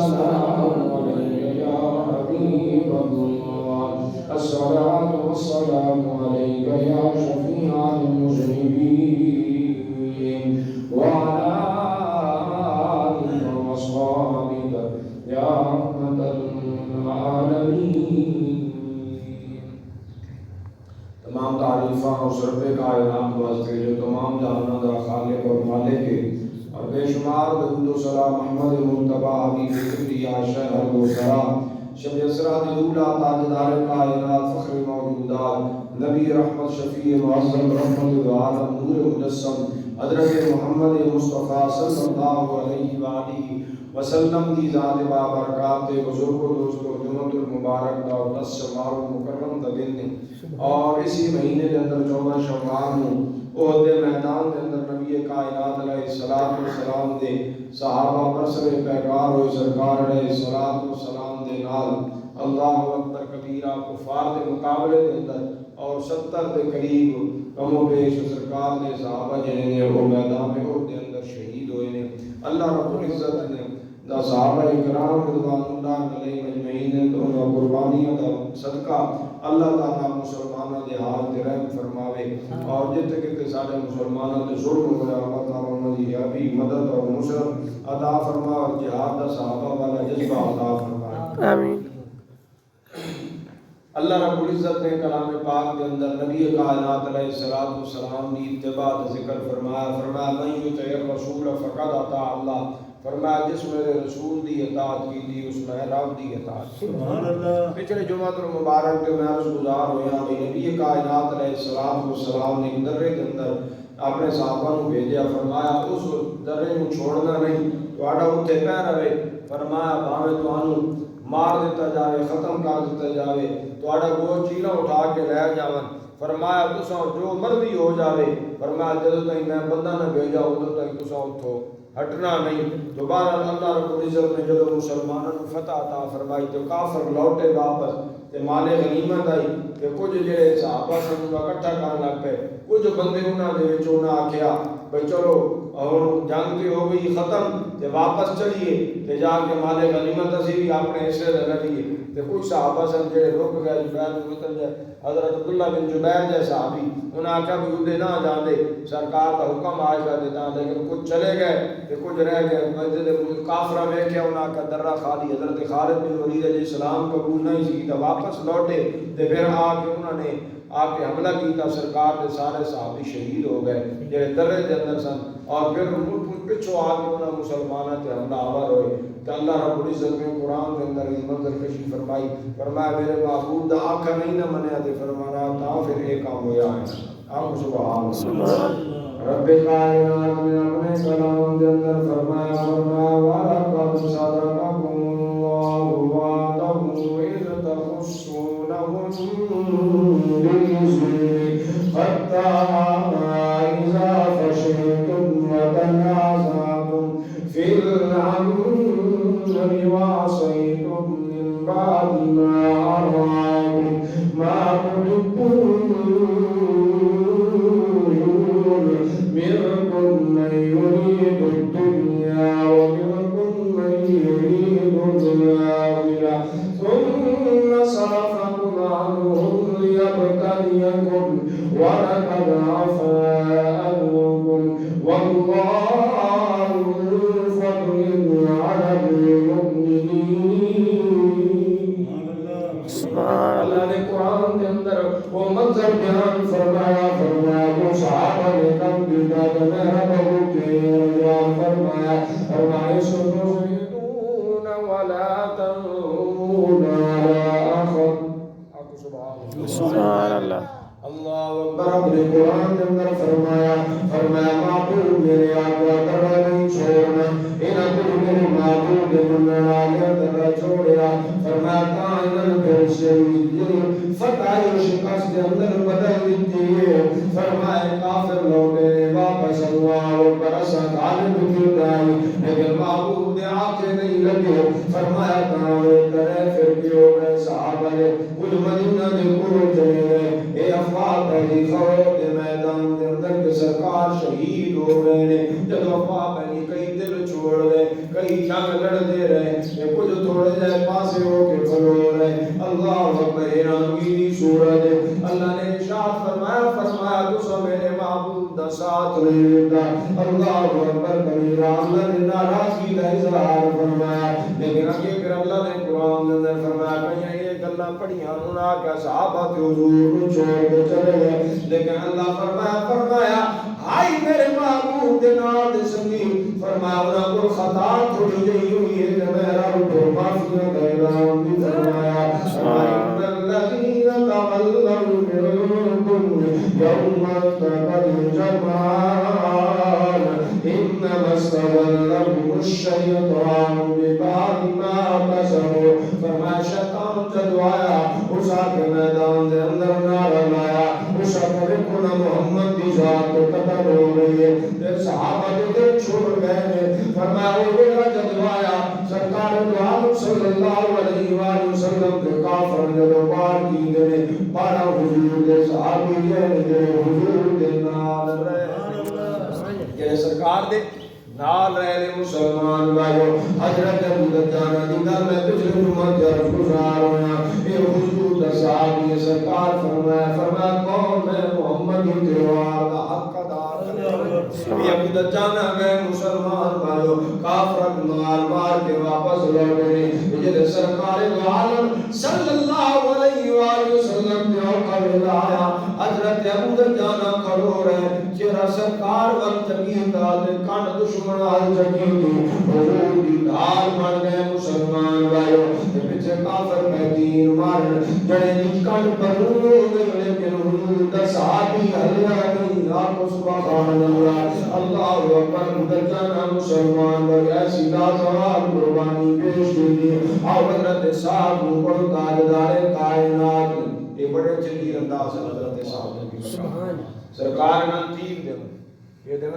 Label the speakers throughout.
Speaker 1: السلام عليك يا حبيب الله الصلاة والسلام عليك يا شفيع المذنبين وعلى آلك وأصحابك يا رحمة العالمين. تمام تعریفاں اس رب کائنات واسطے جو تمام جہانوں کا خالق اور مالک ہے، اور بے شمار درود و سلام محمد مصطفیٰ حبیب کبریا شہر و سرا شب اسرا دلولا تاجدار کائنات فخر موجودات نبی رحمت شفیع معظم رحمت العالم نور مجسم حضرت محمد مصطفیٰ صلی اللہ علیہ وآلہ وسلم دی ذات بابرکات بزرگ و دوستو جمعۃ المبارک دا 10 شوال مکرم دا دن نے، اور اسی مہینے کے اندر 14 شوال نو احد میدان کے اندر نبی کائنات علیہ السلام دے صحابہ برسر پیغار ہوئے سرکار علیہ السلام دے نال اللہ اکبر کبیرہ کفار دے مقابلے کے اندر اور 70 دے قریب کم و بیش سرکار دے صحابہ جنہیں نے وہ میدان میں احد کے اندر شہید ہوئے نے. اللہ رب العزت نے دا صحابہ اکرام رضوان اللہ علیہ مجمعین نے تو قربانیاں دا صدقہ اللہ تعالیٰ مسلمانوں دے حال تے رحم فرماوے، اور جتے کہ سارے مسلمانوں تے ظلم ہو رہا اللہ تعالیٰ انہوں دی ابھی مدد اور نصرت عطا فرما، اور جہاد دا صحابہ والا جذبہ عطا فرمائے.
Speaker 2: آمین.
Speaker 1: اللہ رب العزت نے کلام پاک کے اندر نبی کائنات علیہ السلام کی اتباع کا ذکر فرمایا. من یطع الرسول فقد اطاع اللہ. فرمایا جس میرے رسول دی اطاعت کی تھی اس میں رب دی اطاعت. سبحان اللہ. پچھلے جمعہ المبارک کے میں عرض گزار ہویا کہ نبی کائنات علیہ السلام نے درے کے اندر اپنے صحابہ کو بھیجا. فرمایا اس درے کو چھوڑنا نہیں، تہاڈا اوتھے پہ رہے. فرمایا بھاویں تانوں مار دیتا جاوے، ختم کر دیتا جاوے، تہاڈا گو چیلا اٹھا کے لے جاون. فرمایا تساں جو مرضی ہو جاوے، فرمایا جدوں تک میں بندہ نہ بھیجا ادوں تک تساں اتھوں ہٹنا نہیں. دوبارہ اللہ رب العزت نے جدوں مسلمانوں کو فتح عطا فرمائی تو کافر لوٹے واپس تے مال غنیمت آئی تے کچھ جڑے صحابہ سن اکٹھا کرن لگ پے. کچھ بندے انہاں دے وچ انہاں آکھیا بھئی چلو اور جنگ تے ہو گئی ختم تے واپس چلیے تے جا کے مال غنیمت اسی بھی اپنے حصے دے لگیے. تے کچھ صحابہ سن جڑے رک گئے، جبیر بن مطعم حضرت عبداللہ بن جبیر جیسے صحابی، انہاں آکھیا بھی اودے نہ جاندے، سرکار کا حکم آئے گا دیتا. لیکن کچھ چلے گئے تے کچھ رہ گئے. مسجد کافرہ ویکھیا انہاں کا درہ خالی. حضرت خالد بن ولید علیہ السلام قبول نہیں سی تے واپس لوٹے تے پھر آ کے انہوں نے کے حملہ کیتا. سرکار کے سارے صحابی شہید ہو گئے جڑے درے دے اندر سن، اور پھر پچھو آ کے انہاں مسلمانوں تے حملہ آور ہوئے. تو اللہ رب العزت نے قرآن کے اندر اس منظر کشی فرمائی. فرمایا میرے معبود دا آنکھا نہیں نہ منیا تے فرمانا تا پھر ایک کام ہویا ہے. آپ سبحان اللہ. رب کائنات نے اپنے کلام کے اندر فرمایا وَلَقَدْ صَدَقَكُمُ اللَّهُ وَعْدَهُ إِذْ تَحُسُّونَهُم بِإِذْنِهِ حَتَّىٰ إِذَا فَشِلْتُمْ وَتَنَازَعْتُمْ فِي الْأَمْرِ وَعَصَيْتُم مِّن بَعْدِ مَا أَرَاكُم مَّا تُحِبُّونَ منكم من يريد الدنيا ومنكم من يريد الآخرة ثم صرفكم عنهم ليبتليكم ولقد عفا عنكم والله ذو فضل على المؤمنين. اللہ نے قرآن کے اندر وہ منظر بیان فرمایا وہ صحابہ نے کم دیتا تو میرا بہو کے بیان فرمایا ستفیدون ولا تنظرون على آخر.
Speaker 2: سبحان اللہ.
Speaker 1: اللہ اکبر. اپنے قرآن کے اندر فرمایا معبود میرے آقا درہ نہیں چھوڑنا، انہاں کو میرے معبود منع آگیا درہ چھوڑیا. فرمایا کائنن پھر سے فتح و شکست کے اندر بدل دیتی ہے. فرمایا کافر لوٹے واپس اللہ اکبر اسد غالب کردائی لیکن معبود آنکھیں نہیں لگے. فرمایا کہاں کرے پھر کیوں گئے صحابہ نے کل مدینہ نے کلو چلے گئے. اے افواہ پہلی خبر کے میدان کے اندر کے سرکار شہید ہو گئے نے. جب افواہ پہلی کئی دل چھوڑ گئے، کئی جنگ لڑ دے رہے یہ کچھ تھوڑے جائے پاسے ہو کے کھلو رہے اللہ اکبر حیرانگی صورت اللہ نے ارشاد فرمایا تو سب میرے معبود دا ساتھ لے گا اللہ اکبر کبیرہ اللہ نے ناراضگی کا اظہار فرمایا لیکن آگے پھر اللہ نے قرآن میں فرمایا کہیں یہ گلاں پڑھیاں انہاں کہ صحابہ تے حضور کو چھوڑ کے چلے گئے لیکن اللہ فرمایا ہائی میرے معبود دے نال دے سنگی فرمایا انہاں کو خطا تھوڑی جئی ہوئی ہے کہ میں رب کو معافی کا اعلان بھی فرمایا ان الذين تولوا منكم يوم التقى الجمعان انما استزلهم الشيطان ببعض ما كسبوا فرمایا شیطان جدو آیا اس آگے میدان دے اندر نعرہ لایا اس آگے کنا محمد دی ذات کو قتل ہو رہی ہے پھر صحابہ جو دل چھوڑ گئے فرمایا وہ میرا جدو آیا سرکار دو عالم صلی اللہ علیہ وآلہ وسلم کے کافر جدو بار کی گئے بارہ حضور دے صحابی جے حضور دے نال رہے یہ سرکار دے نال رہے مسلمان بھائیو حضرت ابو دجانہ دی گل میں پچھلے جمعہ جرف گزار ہویا اے حضور دا صحابی سرکار فرمایا کون میں محمد تیوار دا حق دار اے ابو دجانہ گئے مسلمان بھائیو کافر مال مار کے واپس لوٹے جے سرکار دو عالم صلی اللہ علیہ وآلہ وسلم نے اوقا ملایا حضرت ابو دجانہ کھڑو رہے چہرہ سرکار وقت چکیتا دے کان دشمن آل چکیتی حضور دی دھار مر گئے مسلمان بھائیو پیچھے کافر پہتین مارن جڑے نکان پر رو گئے لیکن حضور دا صحابی اللہ نہیں آقا سبحان اللہ اللہ اکبر مدجانہ مسلمان بھائی ایسی لازوال قربانی پیش دی اور حضرت صاحب پر تاجدار کائنات یہ بڑے چنگی انداز حضرت صاحب کی سرکار نے تیر دے یہ دے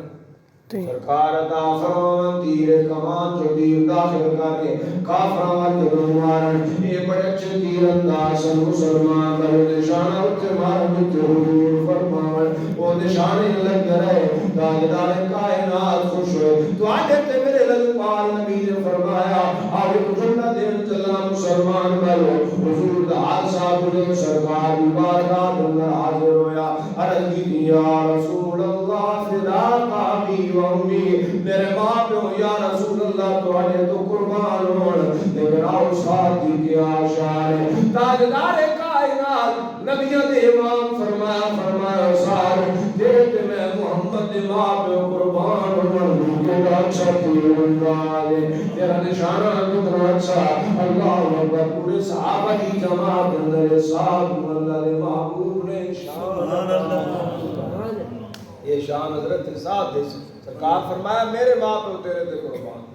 Speaker 1: سرکار عطا فرمان تیر کمان جو تیر داخل کر کے کافران والجنوں مارن یہ بڑے اچھے تیر انداز مسلمان بھائی نشانہ اٹھے مارن بچے حضور فرمان وہ نشانے لگ رہے تاجدار کائنات خوش ہوئے تو آگے تے میرے للپال نبی نے فرمایا آگے کچھنا دین چلنا مسلمان بھائی حضور دا حادثہ بجھے سرکار بارگاہ دنگر حاضر ہویا عرض کی یا رسول اللہ فداکا بھی وہمی میرے ماں پہ ہوں یا رسول اللہ تو آنے تو قربان ہون لیکن آؤ ساتھی کیا شاہ تاجدار کائنات نبیہ دے امام فرمایا سار دیتے میں محمد ماں پہ قربان ہون تیرا اچھا تیر اندازے تیرا نشانہ کتنا اچھا اللہ اکبر پورے صحابہ کی جماعت اندر صاحب اللہ دے محبوب نے یہ شان حضرت ساتھ دے سرکار فرمایا میرے باپ کو تیرے تے قربان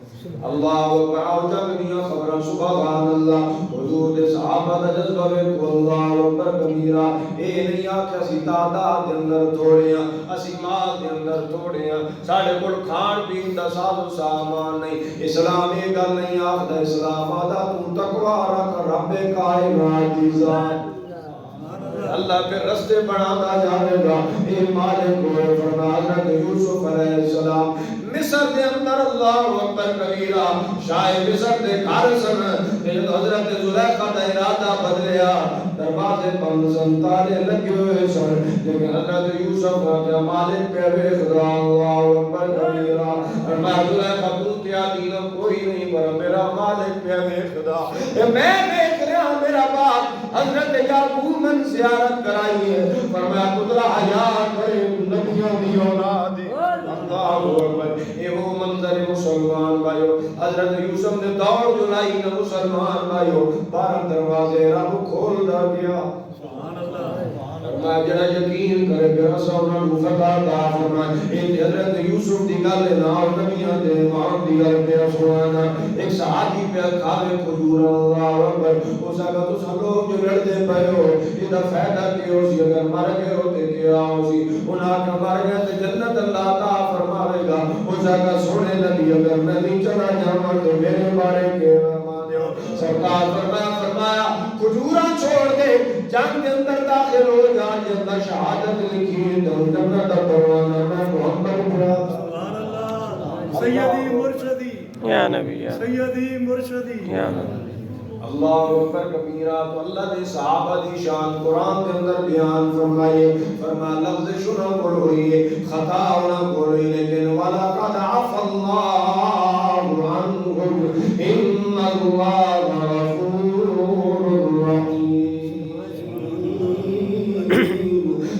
Speaker 1: اللہ اکبر آؤ جب دنیا خبران سبحان اللہ حضور دے صحابہ دا جذبہ کو اللہ اکبر کبیرہ اے نہیں آکھا سی تعداد دے اندر تھوڑے ہیں اسی مال دے اندر تھوڑے ہیں ساڑھے کل کھان پین دا ساز و سامان نہیں اسلام یہ گل نہیں آکھتا اسلام آدھا تم تقوی رکھ رب کائنات دی ذات اللہ پھر رستے بڑھاتا جانے گا اے مالک کو فرمایا حضرت یوسف علیہ السلام مصر دے اندر اللہ اکبر کبیرہ شاہ مصر دے گھر سن حضرت زلیخا دا ارادہ بدلیا دروازے بند سنتانے لگے ہوئے سن لیکن حضرت یوسف کا مالک پہ بے خدا اللہ اکبر کبیرہ فرمایا زلیخا تو تیا دین کوئی نہیں پر میرا مالک پہ بے خدا میں دیکھ رہا میرا باپ حضرت یعقوب من زیارت کرائی ہے فرمایا پترا حیات کرے نبیوں دی اولاد اللہ اکبر یہ وہ منظر مسلمان بھائیو حضرت یوسف نے دوڑ جو لائی نہ مسلمان بھائیو بارہ دروازے رب کھول دا گیا فرمایا جڑا یقین کرے گا سونا فتح دا فرمایا ایک حضرت یوسف دی گل نہ نبیوں دے امام دی گل پہ سنانا ایک صحابی پہ کھاوے کھجور اللہ اکبر اس کا تو سب لوگ جو لڑتے پے ہو یہ فائدہ کیوں سی اگر مر گئے ہوتے کیا ہو سی انہاں کا مر گئے تو جنت اللہ تعالی فرماوے گا اس کا سونے نبی اگر میں نہیں چلا جاواں تو میرے بارے کے سرکار فرمایا کھجورا چھوڑ دے جنگ کے اندر داخل ہو جا جب شہادت لکھی تو جنت پروانہ میں محمد سبحان اللہ سیدی مرشدی
Speaker 2: یا نبی یا
Speaker 3: سیدی مرشدی
Speaker 2: یا نبی
Speaker 1: اللہ اکبر کبیرہ. تو اللہ نے صحابہ دی شان قرآن کے اندر بیان فرمائے. فرمایا لفظ شنو بول ہوئی خطا ہونا بول ہوئی لیکن وَلَقَدْ عَفَا اللَّهُ عَنْهُمْ إِنَّ اللَّهَ غَفُورٌ رَحِيمٌ.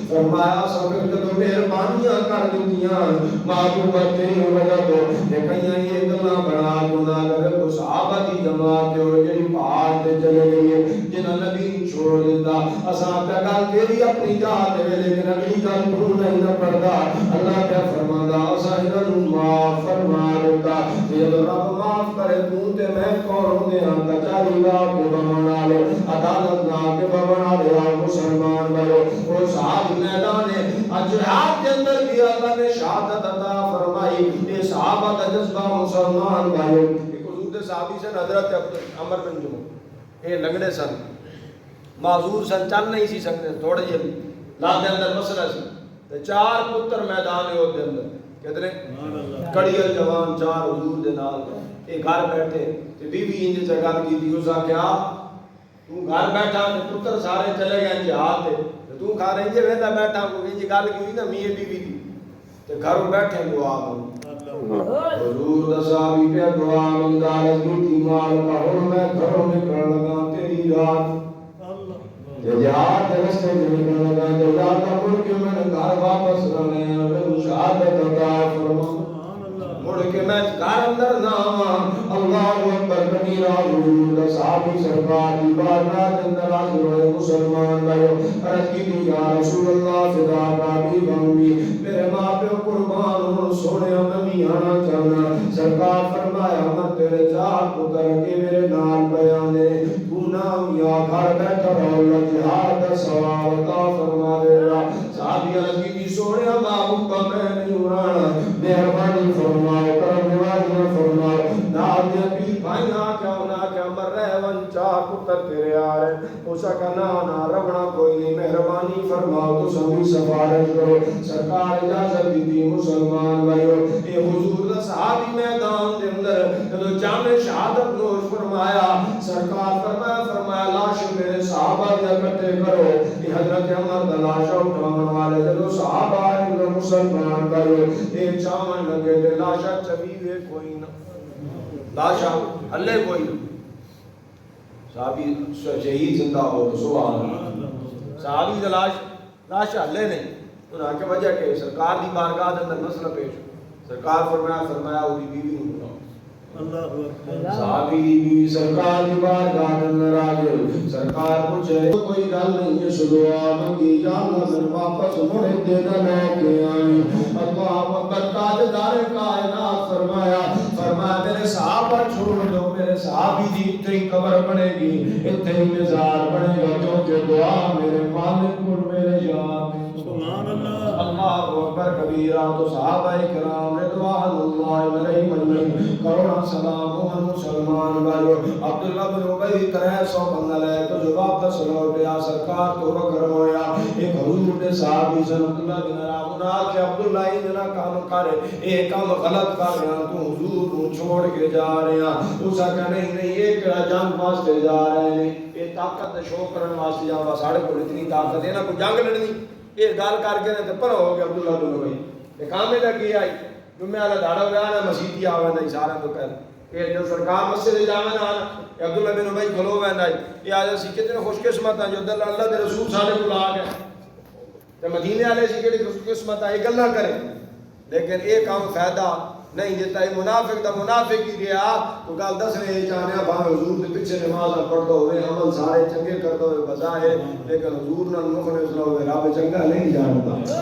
Speaker 1: فرمایا سب تو مہربانیاں کر دیاں معلوم تیری وجہ تو کہیں یہ گلا بنا گنا کر کو صحابہ دی جماعت ہو جڑی پہاڑ تے چلے گئی جنہاں نبی چھوڑ دیتا. اساں پہ گل تیری اپنی ذات ہے لیکن اگلی گل تو نہیں نہ پڑدا. اللہ کیا فرماندا اساں انہاں نوں معاف فرما دیتا. جے رب معاف کرے تو تے میں کون دے ہاں کچاری لا کے بنا لو عدالت لا کے بنا لو مسلمان بنو. وہ صحابہ میدان جہاد کے اندر بھی اللہ نے شہادت عطا فرمائی. یہ صحابہ کا جذبہ مسلمان بھائیو. ایک حضور دے صحابی سے حضرت عمر بن جمع یہ لنگڑے سن معذور سن چل نہیں سی سکتے تھوڑے جے لات دے اندر مسئلہ سی تے 4 پتر میدان ہے دے اندر کتنے کڑیل جوان 4 حضور دے نال یہ گھر بیٹھے تے بیوی انج جگہ کی تھی اس کیا تو گھر بیٹھا تے پتر سارے چلے گئے جہاد تے تو کھا رہی ہے ویندا بیٹھا کوئی جی گل کی نا میاں بیوی دی تے گھروں بیٹھے دعا حضور دا صحابی پہ دعا منگا رضی مال پڑھو میں گھروں نکل لگا تیری رات جہاد کے راستے میں نکل لگا تو جاتا ملک میں گھر واپس رہنے میں شہادت عطا فرما مڑ کے میں گھر اندر نہ اللہ اکبر کبیرہ. حضور دا صحابی سرکار دی بارگاہ کے اندر حاضر ہوئے مسلمان بھائیو. عرض کی یا رسول اللہ فدا کا بھی بنوی میرے ماں پہ قربان ہوں سونے میں بھی آنا چاہنا. سرکار فرمایا میں تیرے 4 پتر کے میرے نال بیانے تو نام یا گھر بیٹھا رہو اللہ جہاد کا ثواب عطا فرما دے گا. صحابی عرض کی سونے محبوب کا میں نہیں اڑانا مہربانی فرماؤ کرم نوازی فرماؤ نال دے پیر بھائیاں کیا مر رہے ون 4 پتر تیرے آ رہے اس کا نا ربنا کوئی نہیں مہربانی فرماؤ تو سبھی سفارش کرو. سرکار اجازت دی مسلمان بھائیو. اے حضور دا صحابی میدان دے اندر جدو جام شہادت نوش فرمایا سرکار فرمایا لاش میرے صحابہ دے اکٹھے کرو. اے حضرت عمر دا لاش اٹھاون والے جدو صحابہ آئے مسلمان بھائیو اے چاون لگے تے لاشا چبی ہوئے کوئی نہ لاشا ہلے کوئی نہ. صحابی شہید زندہ ہو تو سبحان اللہ. صحابی دا لاش ہلے نہیں. انہاں کے وجہ کہ سرکار دی بارگاہ دے اندر مسئلہ پیش سرکار فرمایا او دی بیوی نوں بلاؤ. اللہ اکبر. صحابی دی بیوی سرکار دی بارگاہ دے اندر آ گئے. سرکار پوچھے کوئی گل نہیں ہے دعا منگی یا اللہ میں واپس مڑ دے نہ لے کے آئی. اللہ اکبر. تاجدار کائنات فرمایا میرے صحابہ چھوڑ دو میرے صحابی دی اتنی قبر بنے گی اتنی مزار بنے گا کیونکہ دعا میرے مالک اور میرے یار. سبحان اللہ. اللہ اکبر کبیرہ. تو صحابہ کرام رضوان اللہ علیہم اجمعین کروڑا سلام مسلمان بھائیو. عبداللہ بن ابی 300 بندہ لے تو جو واپس لوٹ گیا سرکار تو بکر ہویا. ایک حضور دے صحابی سے عبداللہ بن رامنا کہ عبداللہ انہا کام کرے ایک کام غلط کر رہا تو حضور کو چھوڑ کے جا رہے ہیں. اسا کہ نہیں ایک جنگ واسطے جا رہے ہیں یہ طاقت شو کرنے واسطے جا رہا ساڑھے کو اتنی طاقت ہے نا کوئی جنگ لڑنی یہ گال کر کے تے پر ہو گیا. عبداللہ بن ابی یہ کام میں لگی آئی جمعہ والا دھاڑا ہوا نا مسیتی آوا نہیں سارا تو پہلے یہ جو سرکار مسجد جاوے نا عبداللہ بن ابی کھلو ویندا یہ آج اسی کتنے خوش قسمت ہیں جو اللہ دے رسول سارے کو لا گئے تے مدینے والے سی کیڑی خوش قسمت ہے یہ گلاں کرے لیکن یہ کام فائدہ نہیں دیتا ہے. منافق دا منافق ہی گیا تو گل دس رہے چاہنے بھاوے حضور دے پیچھے نماز پڑھتا ہوئے عمل سارے چنگے کرتا ہوئے بظاہر لیکن حضور نال مخلص نہ ہوئے رب چنگا نہیں جانتا.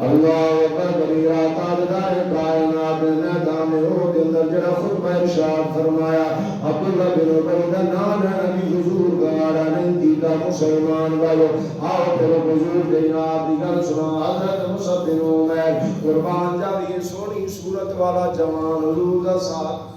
Speaker 1: اللہ اکبر کبیرہ. تاجدار کائنات نے میدان احد کے اندر جڑا خطبہ ارشاد فرمایا عبداللہ بن ابی دا نام نبی حضور گوارا نہیں دیتا. مسلمان بھائیو آؤ پھر حضور دے آپ دی گل سنا. حضرت مصعب بن عمیر قربان جاوی سونی صورت والا جوان حضور دا ساتھ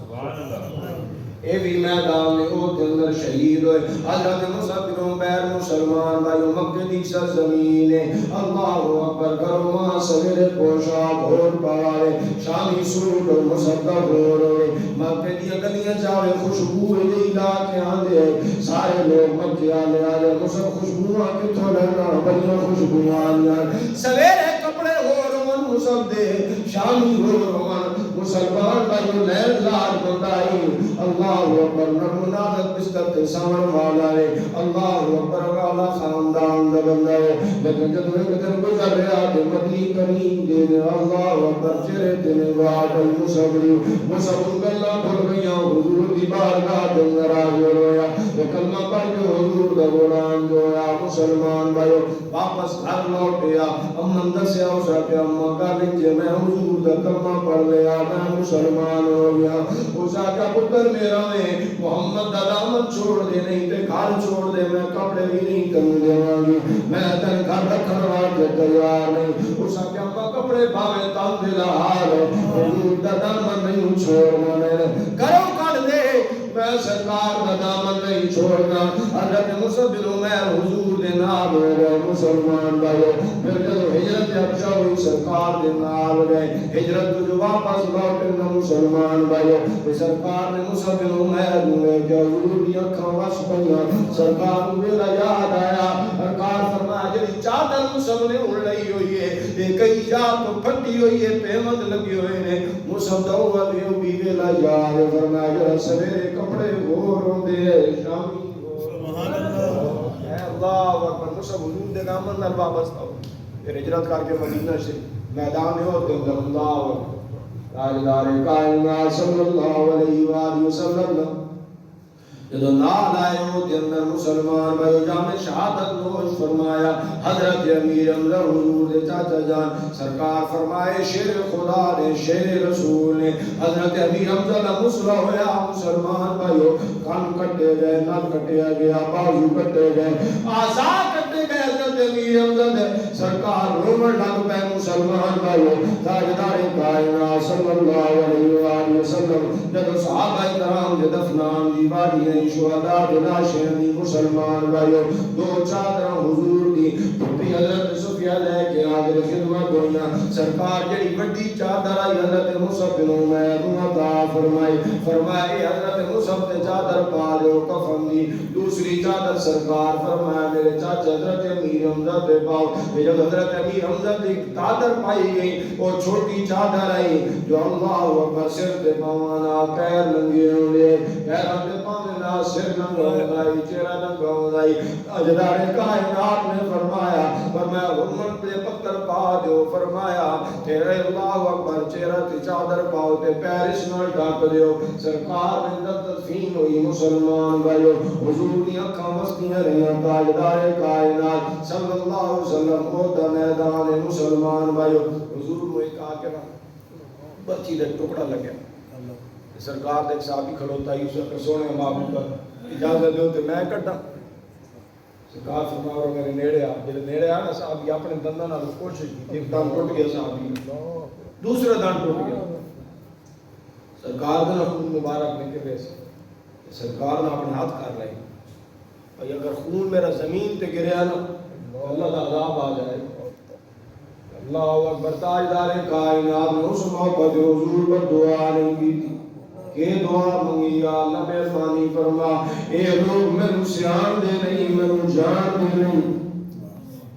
Speaker 1: اے بھی میدان میں او کے اندر شہید ہوئے حضرت مصعب بن عمیر مسلمان بھائیو مکہ دی سرزمین ہے اللہ اکبر کرو ماں سویرے پوشاک اور پارے شامی سوٹ اور مصعب کا گھور ہوئے مکہ دی گلیاں جاوے خوشبو دے علاقے آندے سارے لوگ مکہ آلے آلے مصعب خوشبو آکے تو لگنا بلیاں خوشبو آنیاں سویرے کپڑے ہو روان مصعب دے شامی ہو روان مسلمان بھائیو لہر لار بندائی اللہ اکبر نمونادت بستر تے سامن والا ہے اللہ اکبر والا خاندان دا بندہ ہے لیکن جب ایک دن گزر رہا کہ مدنی کریم دے اللہ اکبر چرے دن بات المصبری مصبر گلہ بھول گیا حضور دی بارگاہ دے اندر آگے رویا کلمہ پڑھ کے حضور دا غلام جویا مسلمان بھائیو واپس گھر لوٹیا امن دسیا اسا کہ اماں کا لکھے میں حضور دا کلمہ پڑھ لیا میں مسلمان ہو گیا اسا کا پتر میرا میں محمد دا دامن چھوڑ دے نہیں تے گھر چھوڑ دے میں کپڑے بھی نہیں کن دے گی میں تن گھر رکھن والے تیار نہیں اسا کہ اماں کپڑے پاوے تن دے لحال حضور دا دامن نہیں چھوڑنا میں کرو کر دے میں سرکار دا دامن نہیں چھوڑنا حضرت مصعب بن عمیر حضور دے نال ہو گئے مسلمان بھائیو پھر جب ہجرت حبشہ ہوئی سرکار دے نال گئے ہجرت جو واپس لوٹے نہ مسلمان بھائیو سرکار نے مصعب بن عمیر ہوئے کہ حضور دی اکھاں وش پئیاں سرکار میرا یاد آیا سرکار فرمایا جڑی چادر مصعب نے اڑ لئی ہوئی ہے یہ کئی جا تو پھٹی ہوئی ہے پیمند لگی ہوئے نے مصعب دا ہوا بھی ویلا یاد فرمایا جڑا سویرے کپڑے گور ہوندے شامی سبحان اللہ اے اللہ اکبر مصعب حضور دے دامن نال وابستہ ہو پھر ہجرت کر کے مدینہ سے میدان احد کے اندر اللہ اکبر تاجدار کائنات صلی اللہ علیہ وآلہ وسلم جدو نال آئے ہو کے اندر مسلمان بھائی جامع شہادت نوش فرمایا حضرت امیر حمزہ حضور دے چاچا جان سرکار فرمائے شیر خدا نے شیر رسول نے حضرت امیر حمزہ کا مسئلہ ہویا مسلمان بھائیو کان کٹے گئے نال کٹے گیا بازو کٹے گئے آزاد کٹے گئے حضرت امیر حمزہ دے سرکار رومن لگ پہ مسلمان بھائیو تاجدار کائنات صلی اللہ علیہ وآلہ وسلم جدو صحابہ کرام دے دفنان دی باری ہے شہداء دلاشیں دی مسلمان بھائیو دو چادر حضور دی پھٹی حضرت صفیہ لے کے آگے خدمت ہویا سرکار جڑی بڑی چادر آئی حضرت مصعب بن عمیر عطا فرمائی فرمائے حضرت مصعب تے چادر پا لو کفن دی دوسری چادر سرکار فرمایا میرے چاچا حضرت امیر حمزہ تے پاؤ جب حضرت امیر حمزہ تے چادر پائی گئی وہ چھوٹی چادر آئی جو اللہ اکبر سر تے پاوانا پیر لنگے ہوئے پیران تے پاوانا سر ننگا ہوئی چہرہ ننگا ہوئی اجدار کائنات نے فرمایا امت پہ پتھر پا دیو فرمایا تیرے اللہ اکبر چہرہ تے چادر پاؤ تے پیرش نال ڈھک دیو سرکار نے تدفین ہوئی مسلمان بھائیو حضور دی اکھاں وسطیاں رہیاں تاجدار کائنات صلی اللہ علیہ وسلم کو دا میدان مسلمان بھائیو حضور کو ایک آ کے بچی دے ٹکڑا لگیا سرکار دے صحابی کھلوتا ہی اسے سونے محبوب پر اجازت دو تے میں کٹا سرکار فرمایا اور میرے نیڑے آ جب نیڑے آ نا صحابی اپنے دنداں نال کوشش کی ایک دان ٹوٹ گیا صحابی دوسرا دان ٹوٹ گیا سرکار دا خون مبارک نکل رہے سے سرکار نے اپنے ہاتھ کر رہے اور اگر خون میرا زمین تے گریا نا اللہ دا عذاب آ جائے اللہ اکبر تاجدار کائنات نے اس موقع پہ حضور پر دعا نہیں کی تھی کہ دعا منگی یا اللہ مہربانی فرما اے لوگ میں سیان دے نہیں میں جان دے نہیں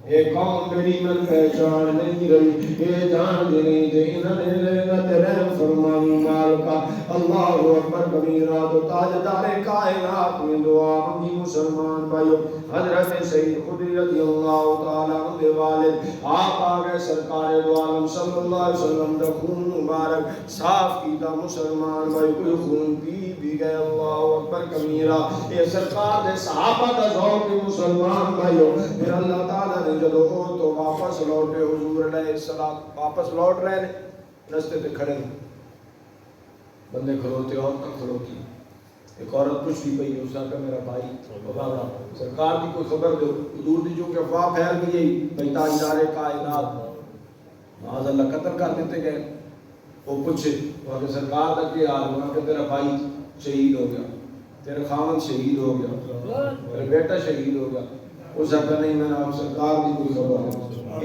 Speaker 1: اے قوم میری من پہچان نہیں رہی اے جان دے نہیں دے انہوں نے لینت رحم فرمانی مالکا اللہ اکبر کبیرہ تو تاجدار کائنات میں دعا منگی مسلمان بھائیو حضرت سید خدی رضی اللہ تعالیٰ عنہ والد آپ آگئے سرکار دو عالم صلی اللہ علیہ وسلم دا خون مبارک صاف کیتا مسلمان بھائی کوئی خون پی بھی گئے اللہ اکبر کبیرہ یہ سرکار دے صحابہ دا ذوق مسلمان بھائیو پھر اللہ تعالیٰ نے جدو ہو تو واپس لوٹے حضور علیہ السلام واپس لوٹ رہے ہیں رستے تے کھڑے ہیں بندے کھڑوتے عورتیں کھڑوتی ایک عورت پوچھتی پئی اس کا میرا بھائی بابا سرکار کی کوئی خبر دو حضور دی جو کہ افواہ پھیل گئی بھئی تاجدار کائنات معاذ اللہ قتل کر دیتے گئے وہ پوچھے وہاں کہ سرکار تک کے حال وہاں کہ تیرا بھائی شہید ہو گیا تیرا خاوند شہید ہو گیا، تیرا بیٹا شہید ہو گیا. اس کا نہیں میں نے آپ سرکار کی کوئی خبر ہے،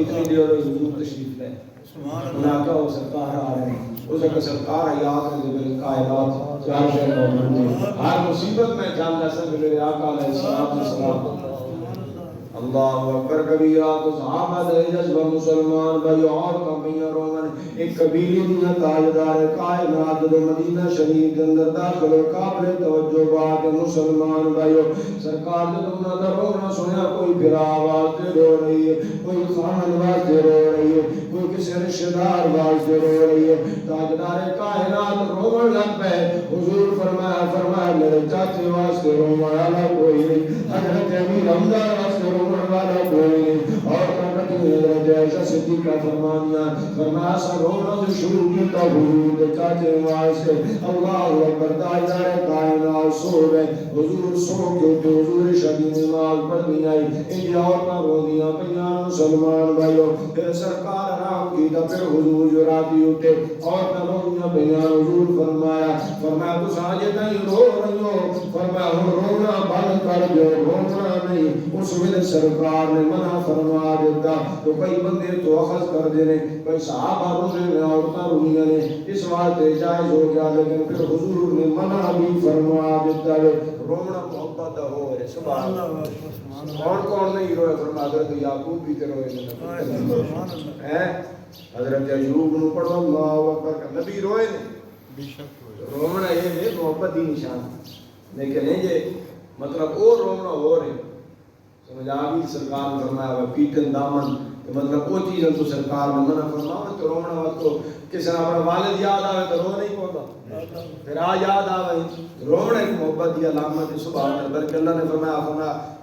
Speaker 1: اتنی دیر حضور تشریف لے. انہیں کہا وہ سرکار آ رہے ہیں. اس کا سرکار حیات میں جبل کائنات چار شہر میں ہر مصیبت میں جان جیسا میرے آقا علیہ السلام. اللہ اکبر کبیرہ. تو صحابہ دے جذبہ مسلمان بھائی اور کمیاں رومن ایک قبیلی دیا تاجدار کائنات دے مدینہ شریف کے اندر داخل قابل توجہ بات مسلمان بھائیو. سرکار نے انہوں نے رونا سنیا، کوئی بھرا آواز دے رو رہی ہے، کوئی خان آواز دے رو رہی ہے، کوئی کسی رشتہ دار آواز دے رو رہی ہے. تاجدار کائنات رومن لگ پہ. حضور فرمایا میرے چاچے واسطے رومن والا کوئی نہیں، حضرت امیر حمزہ واسطے رومن والا کوئی نہیں. اور حضرت عائشہ صدیقہ فرمایا سا رونا سے شروع کیا حضور کے چاچے واسطے. اللہ اکبر. تاجدار کائنات سو گئے. حضور سو کے اٹھے، حضور شبی نماز پڑھنی آئی. ان عورتیں روندیاں پئیاں مسلمان بھائیو. پھر سرکار آرام کیتا، پھر حضور جو راتی اٹھے، عورتیں روندیاں پئیاں. حضور فرمایا تو ساجے نہیں رو رہی ہو. فرمایا ہن رونا بند کر دو، رونا نہیں. اس وقت سرکار نے منع فرما دیتا. تو کئی بندے تو اخذ کر دینے، کئی صحابہ رونے میں عورتیں رونیاں نے، اس واسطے جائز ہو گیا. لیکن پھر حضور نے منع بھی فرما دیتا ہے. رونا محبت ہو ہے. سبحان اللہ. کون کون نہیں روئے؟ فرما حضرت یعقوب بھی تے روئے ہیں. حضرت ایوب نو پڑھو اللہ اکبر. نبی روئے نے. رونا یہ ہے محبت دی نشان. لیکن یہ مطلب وہ رونا ہو رہے سمجھ آگی. سرکار نے فرمایا وہ پیٹن دامن، مطلب وہ چیز تو سرکار نے منع فرمایا. تو رونا وقت تو کسی نے اپنا والد یاد آئے تو رو نہیں پڑتا، پھر یاد آئے. رونا ایک محبت دی علامت ہے. سبحان اللہ. بلکہ اللہ نے فرمایا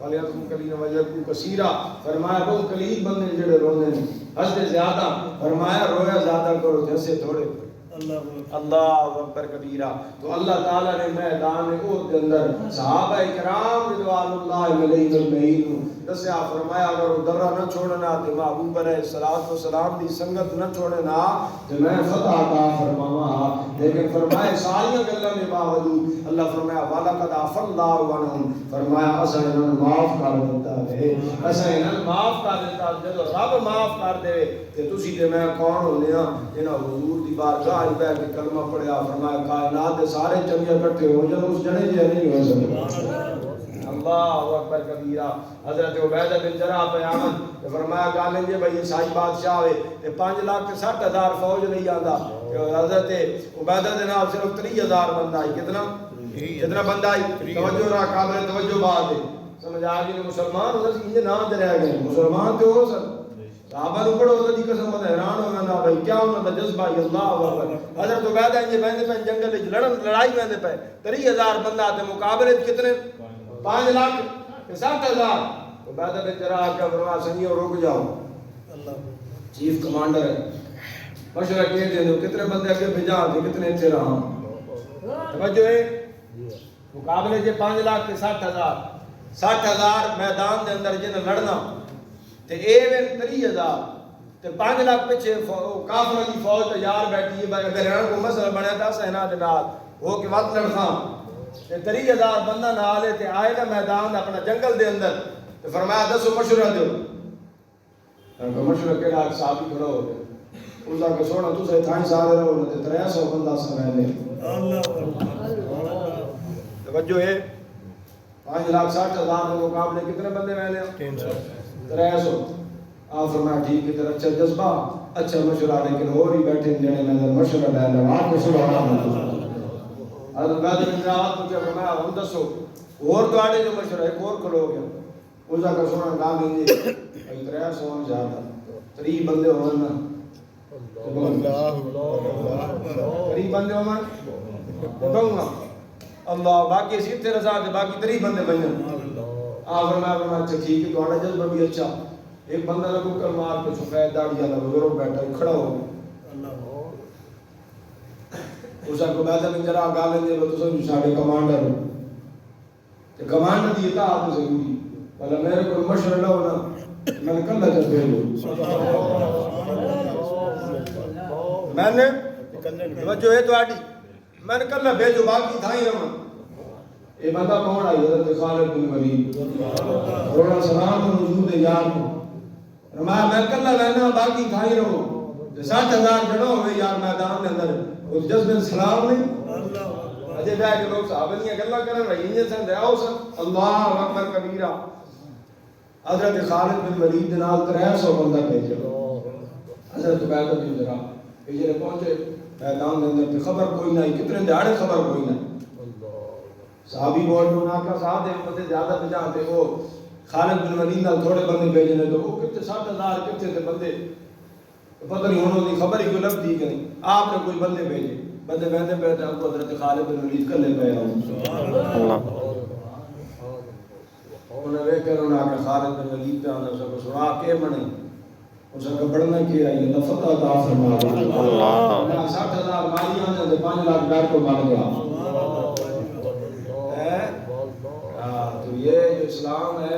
Speaker 1: وَلْيَكُنْ قَلِيلًا وَلْيَكُنْ كَثِيرًا. فرمایا بہت قلیل بندے جڑے روندے نے، ہنستے زیادہ. فرمایا رویا زیادہ کرو، ہنسے تھوڑے. اللہ اکبر کبیرہ. تو اللہ تعالیٰ نے میدان احد کے اندر صحابہ کرام رضوان اللہ علیہم اجمعین دسیا. فرمایا اگر وہ درہ نہ چھوڑنا تو محبوب علیہ السلام دی سنگت نہ چھوڑنا تو میں فتح عطا فرماواں. لیکن فرمایا ساریاں گلاں کے باوجود اللہ فرمایا وَلَقَدْ عَفَا اللَّهُ عَنْهُمْ. فرمایا اساں انہاں نوں معاف کر دیتا ہے، اساں انہاں نوں معاف کر دیتا. جدوں رب معاف کر دے تے تسی تے میں کون ہوندے ہاں جنہاں حضور دی بارگاہ وچ بیٹھ کے کلمہ پڑھیا. فرمایا کائنات دے سارے چنگے اکٹھے ہو جان اس جنے جے نہیں ہو سکتے. اللہ اکبر کبیرہ. حضرت عبیدہ بن جراح پہ آمد تو فرمایا گالیں جے بھئی عیسائی بادشاہ ہوئے تے 5,60,000 فوج نہیں آندا. حضرت عبیدہ دے نال صرف 30,000 بندہ آئی. کتنا بندہ آئی؟ توجہ رہا، قابل توجہ بات ہے. سمجھ آگئی. مسلمان ہوتا سی یہ نام دے رہ گئے مسلمان تے ہو سر. صحابہ نو پڑھو اللہ دی قسم بتا حیران ہونا نا بھائی کیا ہونا دا جذبہ. اللہ اکبر. حضرت عبیدہ یہ بہندے پہ جنگل وچ لڑائی بہندے پہ 30,000 بندہ تے مقابلے کتنے 5,60,000. عبیدہ بن جراح کا فرمایا سنگیو رک جاؤ. چیف کمانڈر ہے، مشورہ کیے دے کتنے بندے اگے بھیجا تے کتنے اتنے رہا. توجہ ہے. مقابلے جے 5,60,000 60,000 میدان دے اندر جن لڑنا تے ایویں 30,000 تے 5 لاکھ پیچھے کافروں دی فوج تیار بیٹھی ہے. اگر انہاں کو مسئلہ بنیا تھا سینا دے نال ہو کے وقت لڑنا تے 30,000 بندہ نال تے آئے نا میدان اپنا جنگل دے اندر تے فرمایا دسو مشورہ دیو. مشورہ کیڑا صحابی کھڑا ہو گیا. اس دا کہ سونا تسے تھائی سارے رہو تے 300 بندہ سمے لے. توجہ ہے. 5,60,000 کے مقابلے کتنے بندے میں لے 300. آپ فرمایا ٹھیک ہے. اچھا جذبہ اچھا مشورہ. لیکن اور ہی بیٹھے جڑے نظر مشورہ لے لے آپ کو سبحان اللہ. حضرت بعد میں جناب کو کیا فرمایا ہم دسو اور تواڈے جو مشورہ ایک اور کھلو گیا. اس دا کہ سونا کام ہے جی 300 زیادہ 30 بندے ہون نا. اللہ 30 بندے ہون کہوں گا اللہ باقی سیدھے رضا دے باقی 30 بندے بنن. آپ فرمایا اچھا ٹھیک ہے تواڈا جذبہ بھی اچھا. ایک بندہ لگو کر مار کے سفید داڑھی والا بزرگ بیٹھا کھڑا ہو گیا. اس کو بعد میں جرا گالیں دے تو سن ساڈے کمانڈر تے کمانڈر دی اطاعت ضروری. والا میرے کو مشورہ لو نا میں نے کلا کر بھیجو. میں نے توجہ ہے تواڈی میں نے کلا بھیجو باقی تھا ہی رہنا. یہ بندہ کون آئی؟ حضرت خالد بن ولید روڑا سلام وجود یار کو فرمایا میں کلا لینا باقی کھائی رہو 60,000 جڑو ہوئے یار میدان کے اندر اس جذبے سلام نہیں اجے بیٹھ کے لوگ صحابہ نہیں گلا کرن رہی ہیں سن دیاو سن اللہ اکبر کبیرہ حضرت خالد بن ولید نال 300 بندہ بھیجے حضرت عبیدہ بن جراح یہ جڑے پہنچے میدان کے اندر خبر کوئی نہیں کتنے دہاڑے خبر کوئی نہیں صحابی بول رہا کہ صاحب دے پتے زیادہ بجاتے وہ خالد بن ولید نال تھوڑے بندے بھیجنے تو وہ کتے 60,000 کتے تھے بندے پتہ نہیں انہوں نے خبر ہی کوئی لفظ دی کہ نہیں آپ نے کوئی بندے بھیجے بندے بہتے بہتے اب حضرت خالد بن ولید کلے پہ آؤں انہیں وے کر انہاں کہ خالد بن ولید پہ آنا سب سنا کے بنے اس کا بڑھنا کیا ہے اللہ فتح عطا فرما اللہ 60,000 مالی آنے دے 5 لاکھ ڈار کو مار گیا تو یہ جو اسلام ہے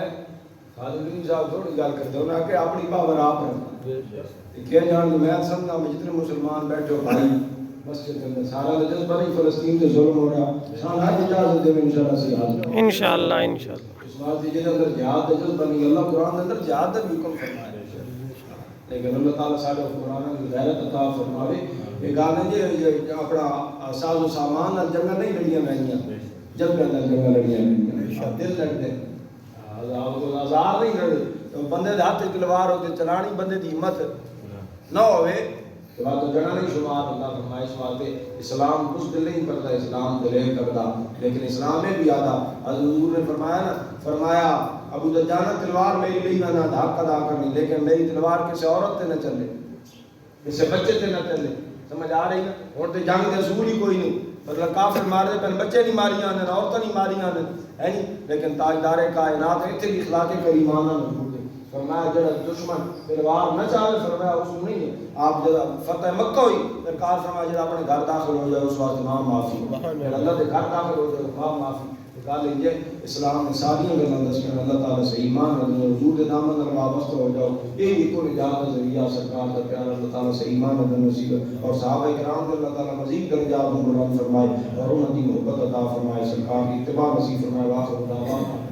Speaker 1: خالد بن صاحب تھوڑی گل کرتے ہو نا کہ اپنی پاور آپ رکھنا کہ جان میں سمجھا میں جتنے مسلمان بیٹھے ہو بھائی مسجد کے اندر سارا جذبہ نہیں فلسطین سے ظلم ہو رہا شان ہر اجازت دے انشاءاللہ سے حاضر
Speaker 2: انشاءاللہ
Speaker 1: اس بات کے اندر جہاد کا جذبہ نہیں اللہ قرآن کے اندر جہاد کا بھی حکم فرمایا لیکن اللہ تعالیٰ سارے قرآن کی غیرت عطا فرماوے یہ گانے یہ اپنا ساز و سامان اور جنگل نہیں لڑیاں مہنگیاں جب کے اندر جنگل لڑیاں مہنگیاں دل لڑ دے ہزار نہیں لڑے بندے دے ہاتھ تلوار ہوتے چلانی بندے دی ہمت نہ ہوئے تو بات تو جنا نہیں شمار اللہ فرمائے اس بات اسلام کچھ دل نہیں کرتا اسلام دلے کرتا لیکن اسلام میں بھی آتا حضور نے فرمایا نا فرمایا ابو دجانہ تلوار میری لی نہ دھاک ادا کرنی لیکن میری تلوار کسی عورت تے نہ چلے کسی بچے تے نہ چلے سمجھ آ رہی نا ہوں تو جنگ دے اصول ہی کوئی نہیں مطلب کافر مار دے پہلے بچے نہیں ماری آنے عورتیں نہیں ماری آنے ہے نہیں لیکن تاجدار کائنات اتنے بھی اخلاق کریمانہ موجود ہے فرمایا جڑا دشمن تلوار نہ چاہے فرمایا اس میں نہیں ہے آپ جب فتح مکہ ہوئی پھر کار فرمایا جڑا اپنے گھر داخل ہو جائے اس وقت ماں معافی پھر اللہ کے گھر داخل ہو جائے ماں معافی گل یہ اسلام نے ساری گلاں دسیاں اللہ تعالیٰ سے ایمان رکھو حضور کے دامن نال وابستہ ہو جاؤ یہی ایک نجات کا ذریعہ سرکار کا پیار اللہ تعالیٰ سے ایمان رکھنا نصیب اور صحابہ کرام کو اللہ تعالیٰ مزید درجات بلند فرمائے اور انہوں کی محبت عطا فرمائے سرکار کی اتباع نصیب فرمائے واخر دعوانا